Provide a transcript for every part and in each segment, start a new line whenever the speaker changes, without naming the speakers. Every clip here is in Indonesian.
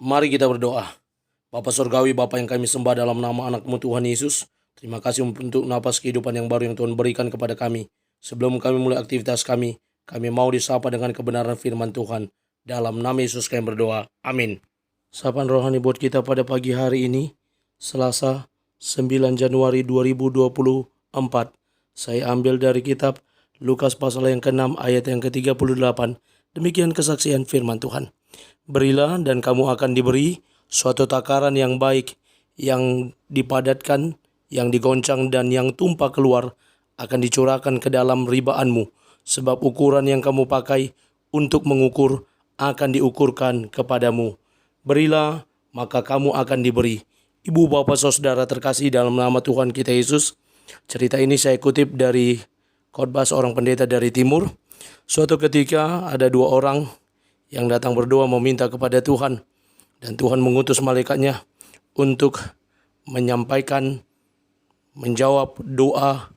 Mari kita berdoa. Bapa Surgawi, Bapa yang kami sembah dalam nama anak-Mu Tuhan Yesus, terima kasih untuk napas kehidupan yang baru yang Tuhan berikan kepada kami. Sebelum kami mulai aktivitas kami mau disapa dengan kebenaran firman Tuhan. Dalam nama Yesus kami berdoa. Amin. Sapaan rohani buat kita pada pagi hari ini, Selasa 9 Januari 2024. Saya ambil dari kitab Lukas pasal yang ke-6 ayat yang ke-38. Demikian kesaksian firman Tuhan. Berilah dan kamu akan diberi suatu takaran yang baik, yang dipadatkan, yang digoncang dan yang tumpah keluar akan dicurahkan ke dalam ribaanmu. Sebab ukuran yang kamu pakai untuk mengukur akan diukurkan kepadamu. Berilah, maka kamu akan diberi. Ibu, bapak, saudara terkasih dalam nama Tuhan kita Yesus. Cerita ini saya kutip dari khotbah seorang pendeta dari timur. Suatu ketika ada dua orang yang datang berdoa meminta kepada Tuhan. Dan Tuhan mengutus malaikatnya untuk menjawab doa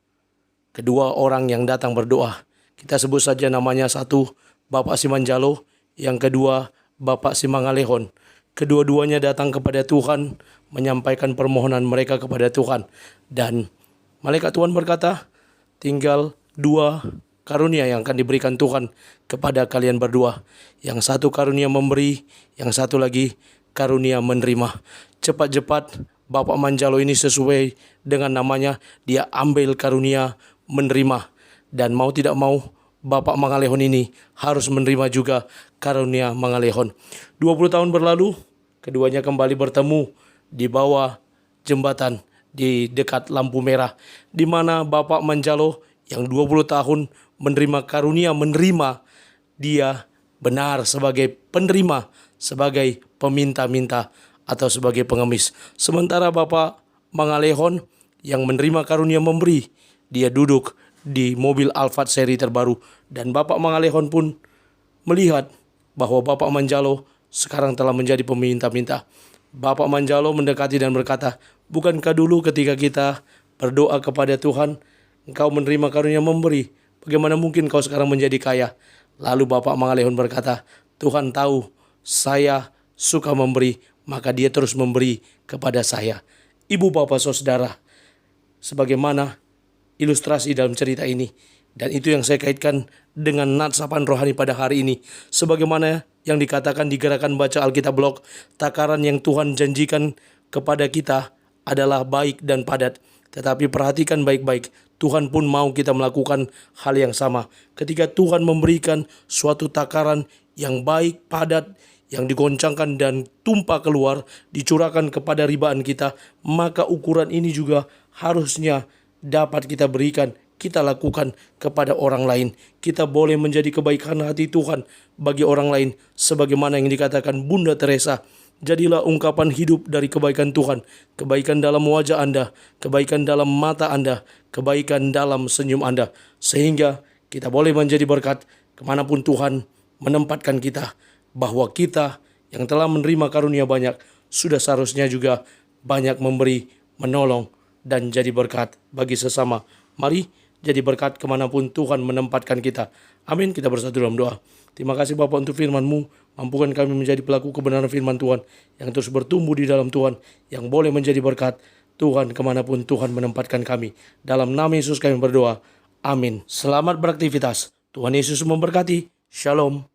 kedua orang yang datang berdoa. Kita sebut saja namanya, satu Bapak Simanjalo, yang kedua Bapak Simangalehon. Kedua-duanya datang kepada Tuhan menyampaikan permohonan mereka kepada Tuhan. Dan malaikat Tuhan berkata, tinggal dua karunia yang akan diberikan Tuhan kepada kalian berdua. Yang satu karunia memberi, yang satu lagi karunia menerima. Cepat-cepat Bapak Manjalo ini sesuai dengan namanya, dia ambil karunia menerima. Dan mau tidak mau Bapak Mangalehon ini harus menerima juga karunia Mangalehon. 20 tahun berlalu, keduanya kembali bertemu di bawah jembatan di dekat lampu merah, di mana Bapak Manjalo yang 20 tahun menerima karunia menerima, dia benar sebagai penerima, sebagai peminta-minta atau sebagai pengemis. Sementara Bapak Mangalehon yang menerima karunia memberi, dia duduk di mobil Alphard seri terbaru. Dan Bapak Mangalehon pun melihat bahwa Bapak Manjalo sekarang telah menjadi peminta-minta. Bapak Manjalo mendekati dan berkata, bukankah dulu ketika kita berdoa kepada Tuhan, engkau menerima karunia memberi? Bagaimana mungkin kau sekarang menjadi kaya? Lalu Bapak Mangalehon berkata, Tuhan tahu saya suka memberi, maka dia terus memberi kepada saya. Ibu, bapak, saudara, sebagaimana ilustrasi dalam cerita ini. Dan itu yang saya kaitkan dengan nats sapaan rohani pada hari ini. Sebagaimana yang dikatakan di Gerakan Baca Alkitab Blog, takaran yang Tuhan janjikan kepada kita adalah baik dan padat. Tetapi perhatikan baik-baik, Tuhan pun mau kita melakukan hal yang sama. Ketika Tuhan memberikan suatu takaran yang baik, padat, yang digoncangkan dan tumpah keluar, dicurahkan kepada ribaan kita, maka ukuran ini juga harusnya dapat kita berikan, kita lakukan kepada orang lain. Kita boleh menjadi kebaikan hati Tuhan bagi orang lain. Sebagaimana yang dikatakan Bunda Teresa, jadilah ungkapan hidup dari kebaikan Tuhan. Kebaikan dalam wajah Anda, kebaikan dalam mata Anda, kebaikan dalam senyum Anda. Sehingga kita boleh menjadi berkat kemanapun Tuhan menempatkan kita. Bahwa kita yang telah menerima karunia banyak, sudah seharusnya juga banyak memberi, menolong, dan jadi berkat bagi sesama. Mari jadi berkat kemanapun Tuhan menempatkan kita. Amin. Kita bersatu dalam doa. Terima kasih Bapa untuk firman-Mu. Mampukan kami menjadi pelaku kebenaran firman Tuhan, yang terus bertumbuh di dalam Tuhan, yang boleh menjadi berkat Tuhan kemanapun Tuhan menempatkan kami. Dalam nama Yesus kami berdoa. Amin. Selamat beraktivitas. Tuhan Yesus memberkati. Shalom.